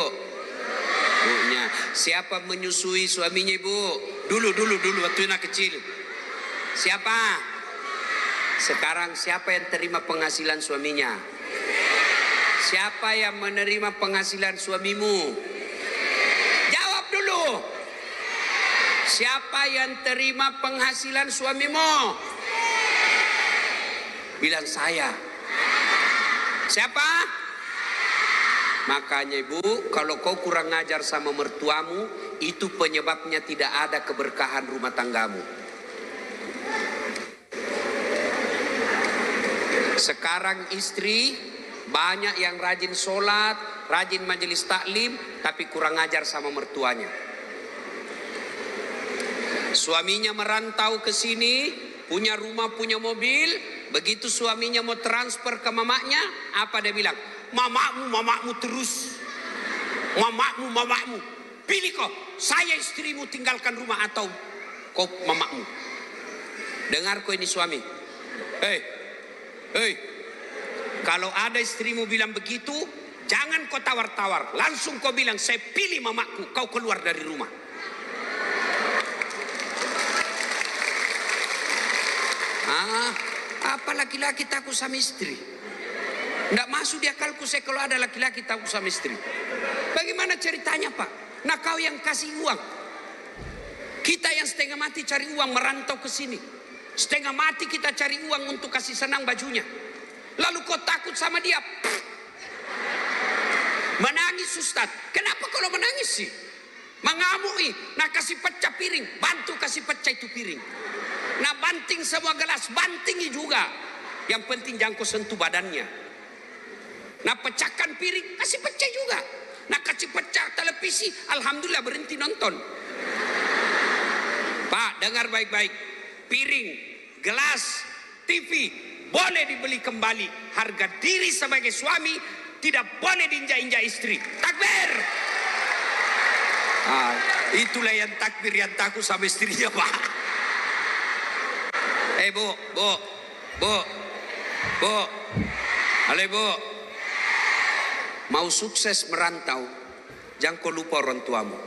Ibunya. Siapa menyusui suaminya, ibu? Dulu waktu anak kecil. Siapa? Sekarang siapa yang terima penghasilan suaminya? Siapa yang menerima penghasilan suamimu? Jawab dulu. Siapa yang terima penghasilan suamimu? Bilang saya. Siapa? Makanya ibu, kalau kau kurang ngajar sama mertuamu, itu penyebabnya tidak ada keberkahan rumah tanggamu. Sekarang istri banyak yang rajin sholat, rajin majelis taklim, tapi kurang ngajar sama mertuanya. Suaminya merantau ke sini, punya rumah, punya mobil. Begitu suaminya mau transfer ke mamanya, apa dia bilang? Mamamu terus. Mamamu. Pilih kau, saya istrimu tinggalkan rumah atau kau mamamu. Dengar kau ini suami. Kalau ada istrimu bilang begitu, jangan kau tawar-tawar. Langsung kau bilang, saya pilih mamaku, kau keluar dari rumah. Apa laki-laki takut sama istri? Nggak masuk di akalku saya kalau ada laki-laki takut sama istri. Bagaimana ceritanya Pak? Nah kau yang kasih uang, kita yang setengah mati cari uang merantau ke sini. Setengah mati kita cari uang untuk kasih senang bajunya. Lalu kau takut sama dia. Menangis Ustaz. Kenapa kalau menangis sih? Mengamui. Nah kasih pecah piring. Bantu kasih pecah itu piring. Nah banting semua gelas. Bantingi juga. Yang penting jangan kau sentuh badannya. Nah pecahkan piring. Kasih pecah juga. Nah kasih pecah televisi. Alhamdulillah berhenti nonton. Pak dengar baik-baik. Piring, gelas, TV boleh dibeli kembali. Harga diri sebagai suami tidak boleh diinjak-injak istri. Takbir. Itulah yang takbir yang takut sama istrinya, Pak. Bu. Ale bu. Mau sukses merantau, jangan kau lupa orang tuamu.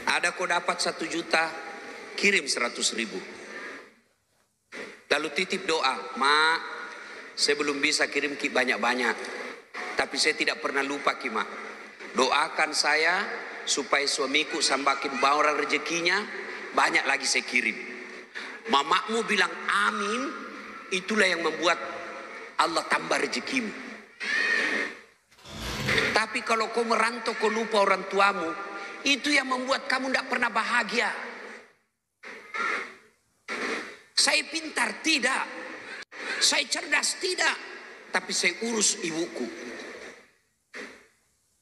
Ada kau dapat 1 juta, kirim 100.000. Lalu titip doa, Mak, saya belum bisa kirim ki banyak-banyak, tapi saya tidak pernah lupa ki Mak. Doakan saya supaya suamiku sambakin bauran rezekinya, banyak lagi saya kirim. Mamakmu bilang amin, itulah yang membuat Allah tambah rezekimu. Tapi kalau kau merantau kau lupa orang tuamu, itu yang membuat kamu tidak pernah bahagia. Saya pintar tidak, saya cerdas tidak, tapi saya urus ibuku.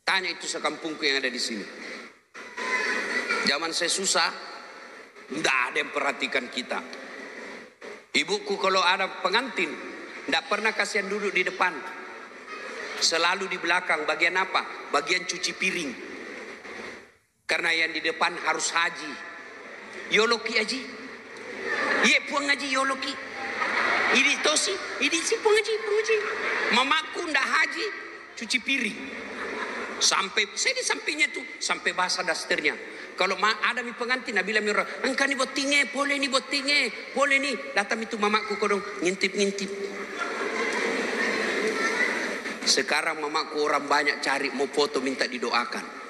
Tanya itu sekampungku yang ada di sini. Zaman saya susah, tidak ada yang perhatikan kita. Ibuku kalau ada pengantin, tidak pernah kasihan duduk di depan, selalu di belakang. Bagian apa? Bagian cuci piring. Karena yang di depan harus haji. Yoloki haji. Iya puang haji yoloki. Ini tosi, ini si puang haji. Mamaku ndak haji, cuci piring. Sampai saya di sampingnya tuh sampai basah dasternya. Kalau ada mi pengantin, Nabi bilang orang, engkau ni botinge, boleh ni botinge, boleh ni. Datang itu mamaku kodong ngintip. Sekarang mamaku orang banyak cari mau foto minta didoakan.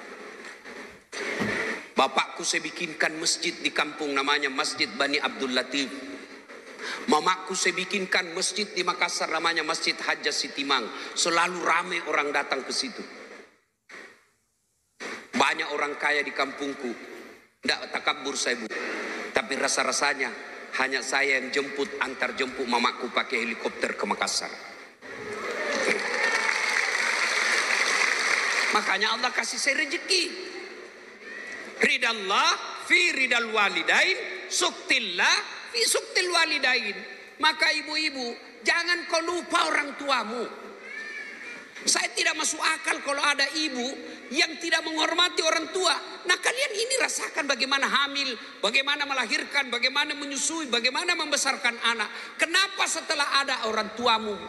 Bapakku saya bikinkan masjid di kampung namanya Masjid Bani Abdul Latif. Mamaku saya bikinkan masjid di Makassar namanya Masjid Hajjah Sitimang. Selalu ramai orang datang ke situ. Banyak orang kaya di kampungku. Tidak takabur saya bu. Tapi rasa-rasanya hanya saya yang antar jemput mamaku pakai helikopter ke Makassar. Makanya Allah kasih saya rezeki. Ridallah fi ridal walidain, suktillah fi suktil walidain. Maka ibu-ibu, jangan kau lupa orang tuamu. Saya tidak masuk akal kalau ada ibu yang tidak menghormati orang tua. Nah kalian ini rasakan bagaimana hamil, bagaimana melahirkan, bagaimana menyusui, bagaimana membesarkan anak. Kenapa setelah ada orang tuamu,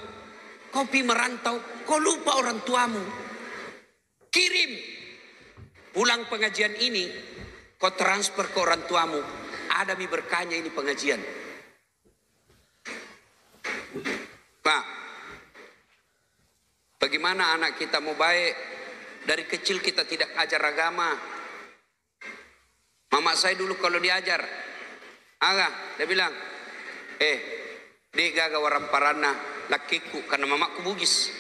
kau pergi merantau, kau lupa orang tuamu? Kirim pulang pengajian ini, kau transfer ke orang tuamu. Ada mi berkahnya ini pengajian. Pak, bagaimana anak kita mau baik? Dari kecil kita tidak ajar agama. Mama saya dulu kalau diajar, dia bilang, dek gaga waramparana lakiku, karena mamaku Bugis.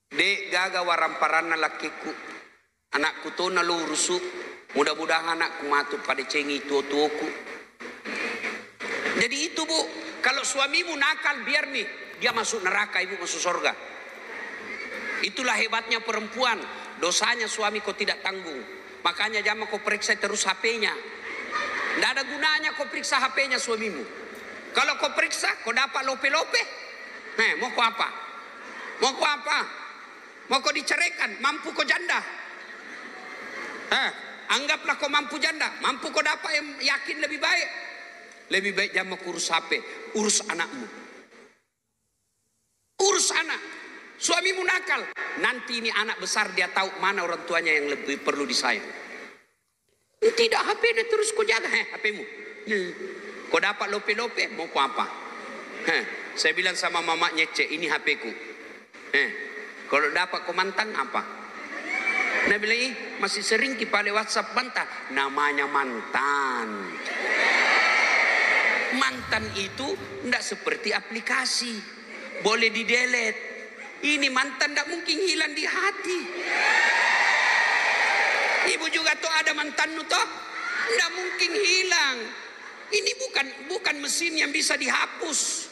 Dek gaga waramparana lakiku, anakku tuh nalu rusuk, mudah-mudahan anakku matu pada cengi tua-tuaku. Jadi itu bu, kalau suamimu nakal biar nih, dia masuk neraka, ibu masuk surga. Itulah hebatnya perempuan, dosanya suami kau tidak tanggung. Makanya jangan kau periksa terus HP-nya. Tidak ada gunanya kau periksa HP-nya suamimu. Kalau kau periksa, kau dapat lope-lope. Mau kau apa? Mau kau apa? Mau kau diceraikan? Mampu kau janda? Anggaplah kau mampu janda. Mampu kau dapat yang yakin lebih baik. Lebih baik jangan urus HP. Urus anakmu. Urus anak. Suamimu nakal, nanti ini anak besar dia tahu mana orang tuanya yang lebih perlu disayang. Tidak, HP dia terus kau jaga. HP-mu. Kau dapat lope-lope, mau kau apa? Saya bilang sama mama nyece, ini HP-ku. Kalau dapat kau mantan apa? Nah bilang, masih sering kipale WhatsApp bantah. Namanya mantan. Mantan itu tidak seperti aplikasi, boleh di-delete. Ini mantan tidak mungkin hilang di hati. Ibu juga tuh ada mantanmu toh, tidak mungkin hilang. Ini bukan mesin yang bisa dihapus.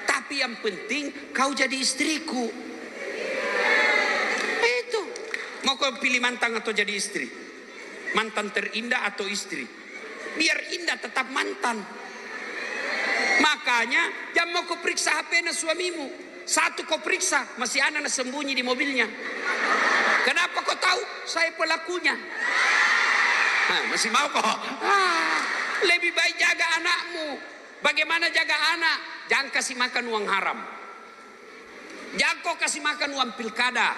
Tapi yang penting kau jadi istriku. Itu. Mau kau pilih mantan atau jadi istri? Mantan terindah atau istri? Biar indah tetap mantan. Makanya jangan mau kau periksa HP-nya suamimu. Satu kau periksa, masih anak sembunyi di mobilnya. Kenapa kau tahu? Saya pelakunya. Masih mau kok? Lebih baik jaga anakmu. Bagaimana jaga anak? Jangan kasih makan uang haram. Jangan kau kasih makan uang pilkada.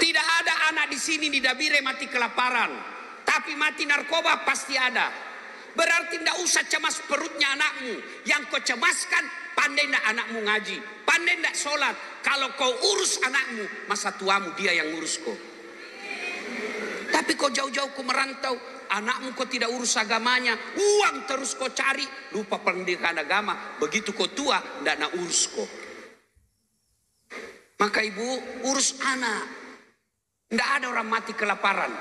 Tidak ada anak di sini di Dabire mati kelaparan, tapi mati narkoba pasti ada. Berarti tidak usah cemas perutnya anakmu. Yang kau cemaskan, pandai tidak anakmu ngaji, pandai tidak sholat. Kalau kau urus anakmu, masa tuamu dia yang ngurus kau. Tapi kau jauh-jauh kau merantau, anakmu kau tidak urus agamanya, uang terus kau cari, lupa pendidikan agama. Begitu kau tua, tidak nak urus kau. Maka ibu urus anak. Tidak ada orang mati kelaparan.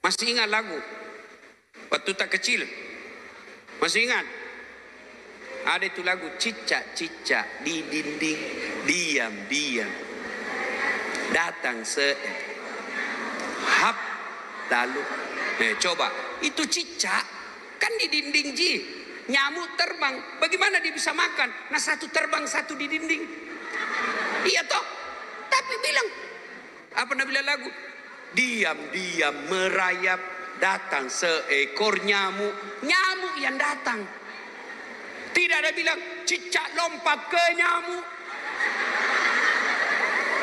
Masih ingat lagu waktu tak kecil? Masih ingat? Ada itu lagu, cicak-cicak di dinding, diam-diam datang hap lalu. Coba, itu cicak kan di dinding ji, nyamuk terbang, bagaimana dia bisa makan? Nah satu terbang, satu di dinding. Iya toh? Tapi bilang, apa Nabila lagu? Diam-diam merayap, datang seekor nyamuk. Nyamuk yang datang. Tidak ada bilang cicak lompat ke nyamuk.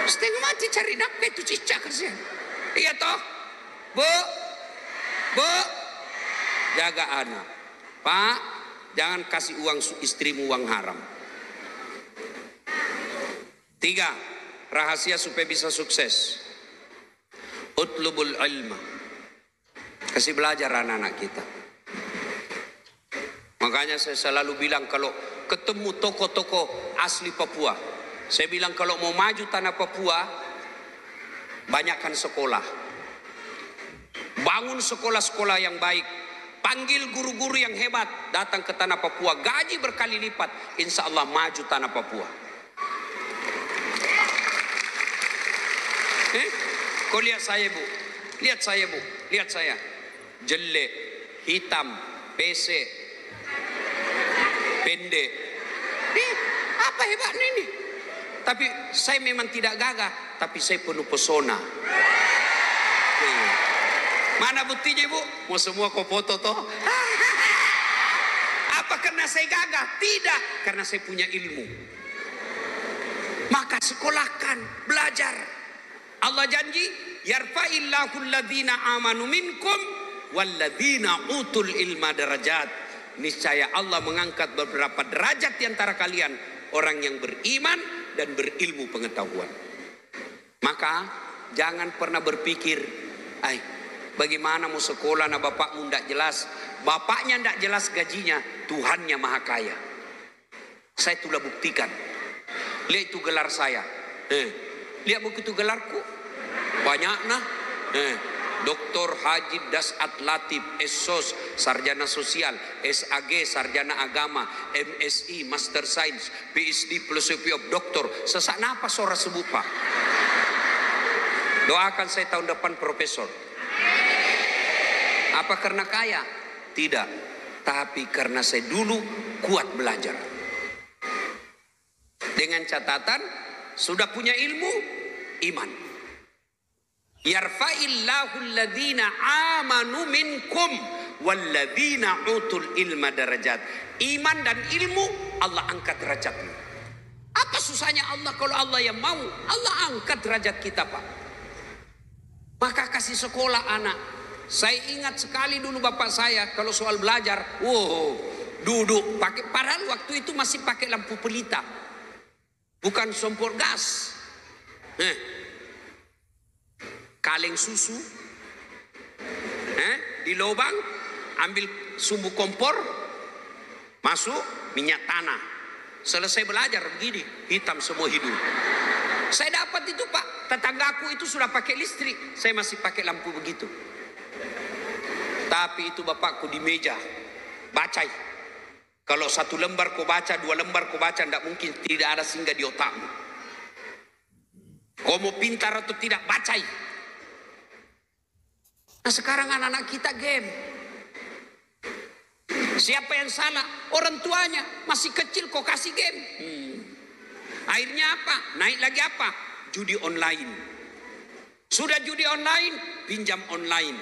Setengah mati cari nafkah itu cicak kerja. Iya toh? Bu, jaga anak. Pak, jangan kasih uang istrimu uang haram. 3, rahasia supaya bisa sukses. Utlubul ilma. Kasih belajar anak-anak kita. Makanya saya selalu bilang kalau ketemu tokoh-tokoh asli Papua, saya bilang kalau mau maju tanah Papua, banyakkan sekolah. Bangun sekolah-sekolah yang baik. Panggil guru-guru yang hebat datang ke tanah Papua, gaji berkali lipat, insya Allah maju tanah Papua. Kau lihat saya bu, lihat saya bu, lihat saya, jelek, hitam, pesek, pendek. Apa hebatnya ini? Tapi saya memang tidak gagah, tapi saya penuh pesona. Mana buktinya bu? Mau semua kau foto toh? Apa karena saya gagah? Tidak, karena saya punya ilmu. Maka sekolahkan, belajar. Allah janji, yarfa'illahu alladhina amanu minkum walladhina utul ilma darajat. Niscaya Allah mengangkat beberapa derajat di antara kalian, orang yang beriman dan berilmu pengetahuan. Maka jangan pernah berpikir, bagaimana mau sekolah nah bapakmu tidak jelas. Bapaknya tidak jelas gajinya, Tuhannya maha kaya. Saya telah buktikan. Lihat itu gelar saya. Lihat begitu gelarku. Banyak nah. Dr. Haji Dasat Latif, SSOS, Sarjana Sosial, SAG, Sarjana Agama, MSI, Master Science, PhD, Philosophy of Doctor. Sesak napas orang sebut pak. Doakan saya tahun depan profesor. Apa karena kaya? Tidak. Tapi karena saya dulu kuat belajar. Dengan catatan, sudah punya ilmu, iman. Yarfa'illahu alladhina amanu minkum walladhina utul ilma darajat. Iman dan ilmu Allah angkat derajatmu. Apa susahnya Allah kalau Allah yang mau? Allah angkat derajat kita pak. Maka kasih sekolah anak. Saya ingat sekali dulu bapak saya kalau soal belajar, duduk pakai, padahal waktu itu masih pakai lampu pelita, bukan kompor gas. Kaleng susu, di lubang, ambil sumbu kompor, Masuk minyak tanah. Selesai belajar begini, hitam semua hidung. Saya dapat itu Pak, tetanggaku itu sudah pakai listrik, saya masih pakai lampu begitu. Tapi itu bapakku di meja, bacai. Kalau 1 lembar kau baca, 2 lembar kau baca, tidak mungkin tidak ada singgah di otakmu. Kau mau pintar atau tidak, bacai. Nah sekarang anak-anak kita game. Siapa yang salah? Orang tuanya. Masih kecil kok kasih game. Akhirnya apa? Naik lagi apa? Judi online. Sudah judi online, pinjam online.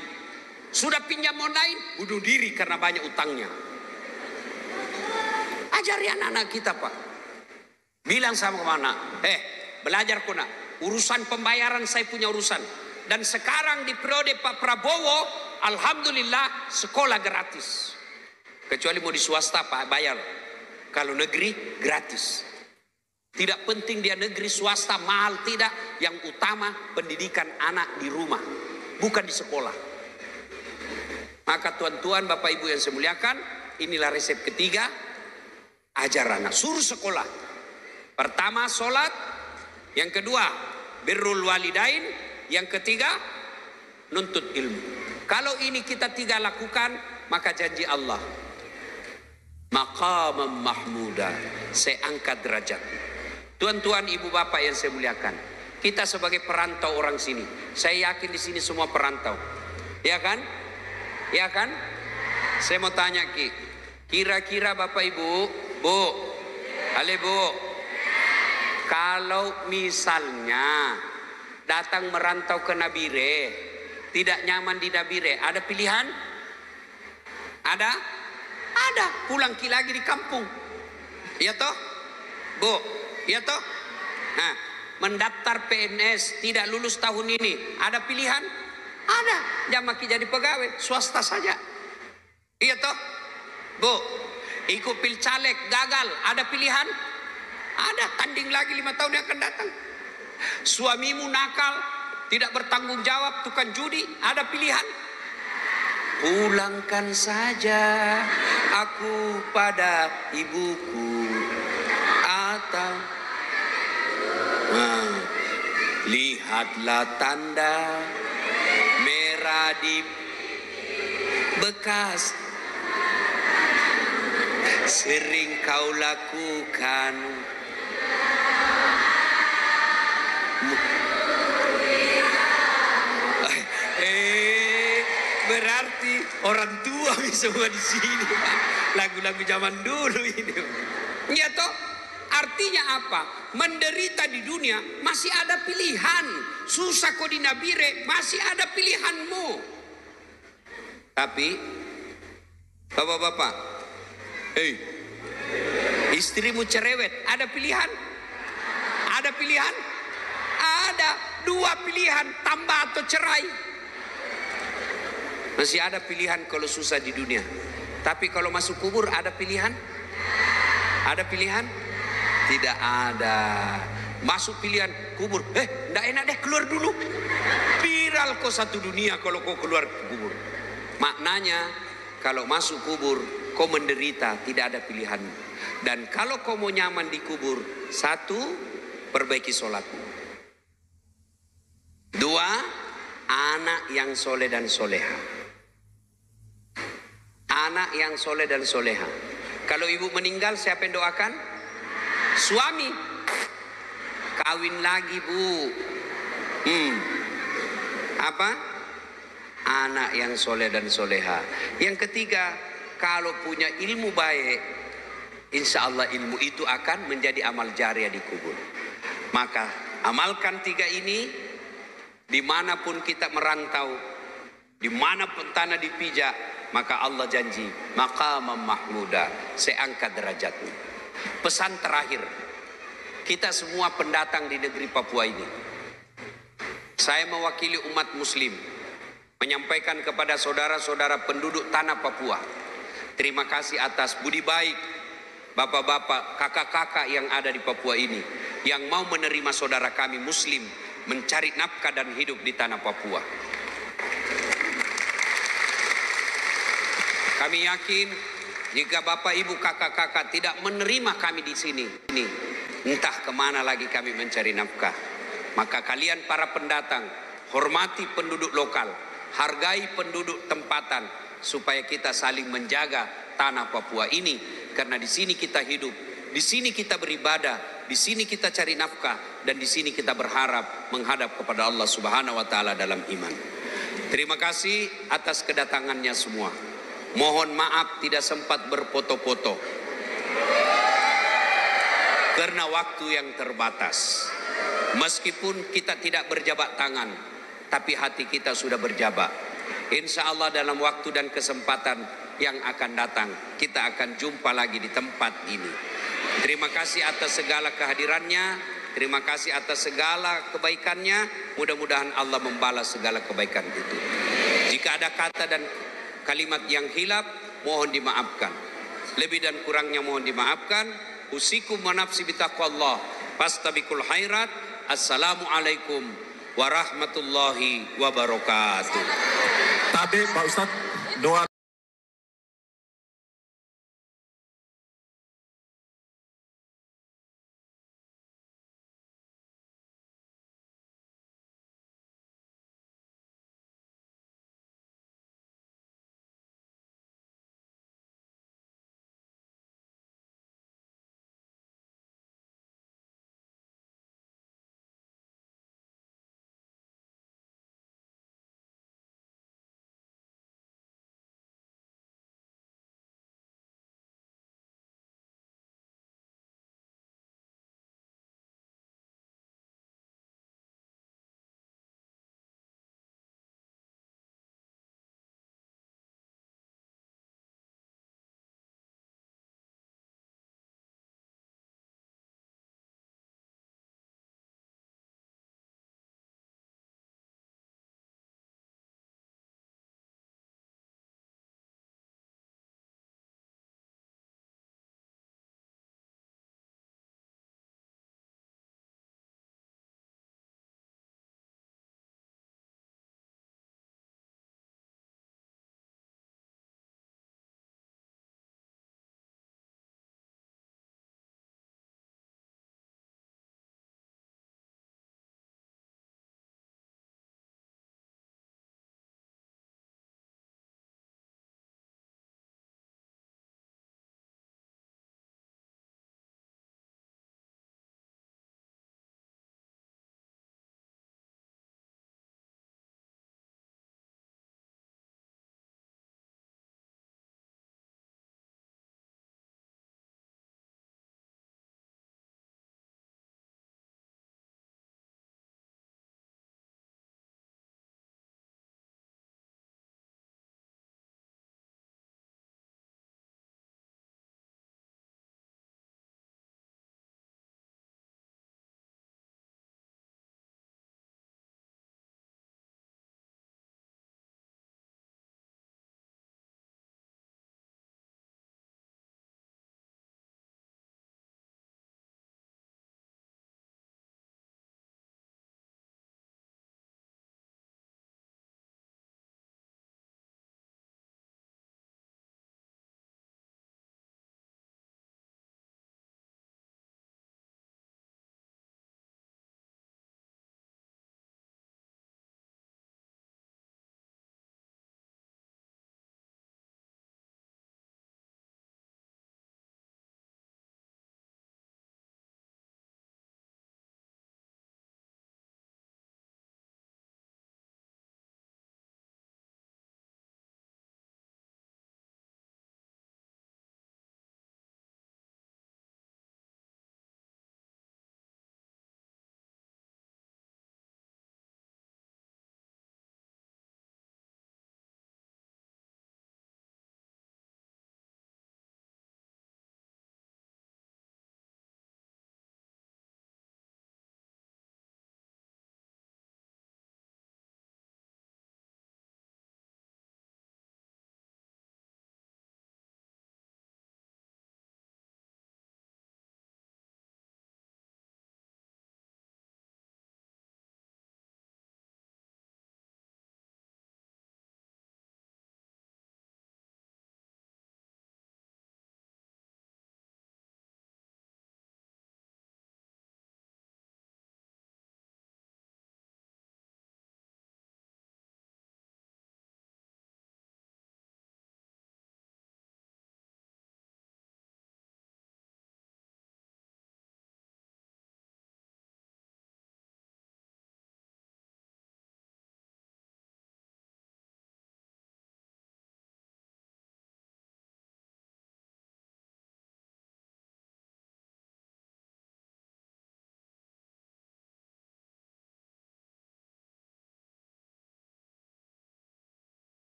Sudah pinjam online, bunuh diri karena banyak utangnya. Ajari anak-anak kita Pak. Bilang sama anak, belajar kau nak. Urusan pembayaran saya punya urusan. Dan sekarang di periode Pak Prabowo, alhamdulillah sekolah gratis. Kecuali mau di swasta Pak bayar. Kalau negeri gratis. Tidak penting dia negeri swasta mahal, tidak. Yang utama pendidikan anak di rumah, bukan di sekolah. Maka tuan-tuan Bapak Ibu yang saya muliakan, inilah resep ketiga. Ajar anak, suruh sekolah. Pertama sholat, yang kedua birrul walidain, yang ketiga nuntut ilmu. Kalau ini kita 3 lakukan, maka janji Allah, maqamam mahmuda, saya angkat derajat. Tuan-tuan ibu bapak yang saya muliakan, kita sebagai perantau orang sini, saya yakin di sini semua perantau, ya kan? Ya kan? Saya mau tanya kira-kira bapak ibu, bu, ale bu, kalau misalnya datang merantau ke Nabire, tidak nyaman di Nabire, ada pilihan? Ada? Ada. Pulang lagi di kampung. Iya toh? Bu, iya toh? Nah, mendaftar PNS tidak lulus tahun ini, ada pilihan? Ada. Jamaki jadi pegawai swasta saja. Iya toh? Bu, ikut pilcaleg gagal, ada pilihan? Ada. Tanding lagi 5 tahun yang akan datang. Suamimu nakal, tidak bertanggung jawab, tukang judi, ada pilihan? Pulangkan saja aku pada ibuku, atau lihatlah tanda merah di bekas sering kau lakukan. Berarti orang tua semua di sini, lagu-lagu zaman dulu ini. Ya toh, artinya apa? Menderita di dunia masih ada pilihan. Susah kau di Nabire masih ada pilihanmu. Tapi bapak-bapak, istrimu cerewet, ada pilihan? Ada pilihan? Ada 2 pilihan, tambah atau cerai. Masih ada pilihan kalau susah di dunia. Tapi kalau masuk kubur ada pilihan? Ada pilihan? Tidak ada. Masuk pilihan kubur, enggak enak deh, keluar dulu. Viral kok satu dunia kalau kau keluar kubur. Maknanya kalau masuk kubur kau menderita, tidak ada pilihan. Dan kalau kau mau nyaman di kubur, 1, perbaiki sholatmu. 2, anak yang soleh dan soleha. Anak yang soleh dan soleha. Kalau ibu meninggal, siapa yang doakan? Suami. Kawin lagi bu. Apa? Anak yang soleh dan soleha. Yang ketiga, kalau punya ilmu baik, insya Allah ilmu itu akan menjadi amal jariah di kubur. Maka amalkan 3 ini, dimanapun kita merantau, dimanapun tanah dipijak, maka Allah janji, maqamam mahmuda, saya angkat derajatmu. Pesan terakhir, kita semua pendatang di negeri Papua ini, saya mewakili umat muslim menyampaikan kepada saudara-saudara penduduk tanah Papua, terima kasih atas budi baik bapak-bapak, kakak-kakak yang ada di Papua ini, yang mau menerima saudara kami muslim mencari nafkah dan hidup di tanah Papua. Kami yakin Jika Bapak Ibu kakak-kakak tidak menerima kami di sini, entah kemana lagi kami mencari nafkah. Maka kalian para pendatang, hormati penduduk lokal, hargai penduduk tempatan, supaya kita saling menjaga tanah Papua ini. Karena di sini kita hidup, di sini kita beribadah, di sini kita cari nafkah, dan di sini kita berharap menghadap kepada Allah Subhanahu wa Ta'ala dalam iman. Terima kasih atas kedatangannya semua. Mohon maaf tidak sempat berfoto-foto karena waktu yang terbatas. Meskipun kita tidak berjabat tangan, tapi hati kita sudah berjabat. Insya Allah dalam waktu dan kesempatan yang akan datang, kita akan jumpa lagi di tempat ini. Terima kasih atas segala kehadirannya, terima kasih atas segala kebaikannya. Mudah-mudahan Allah membalas segala kebaikan itu. Jika ada kata dan kalimat yang hilaf, mohon dimaafkan. Lebih dan kurangnya mohon dimaafkan. Usikum wa nafsi bitaqwallah. Fastabiqul khairat. Assalamualaikum warahmatullahi wabarakatuh. Tadi Pak Ustadz doa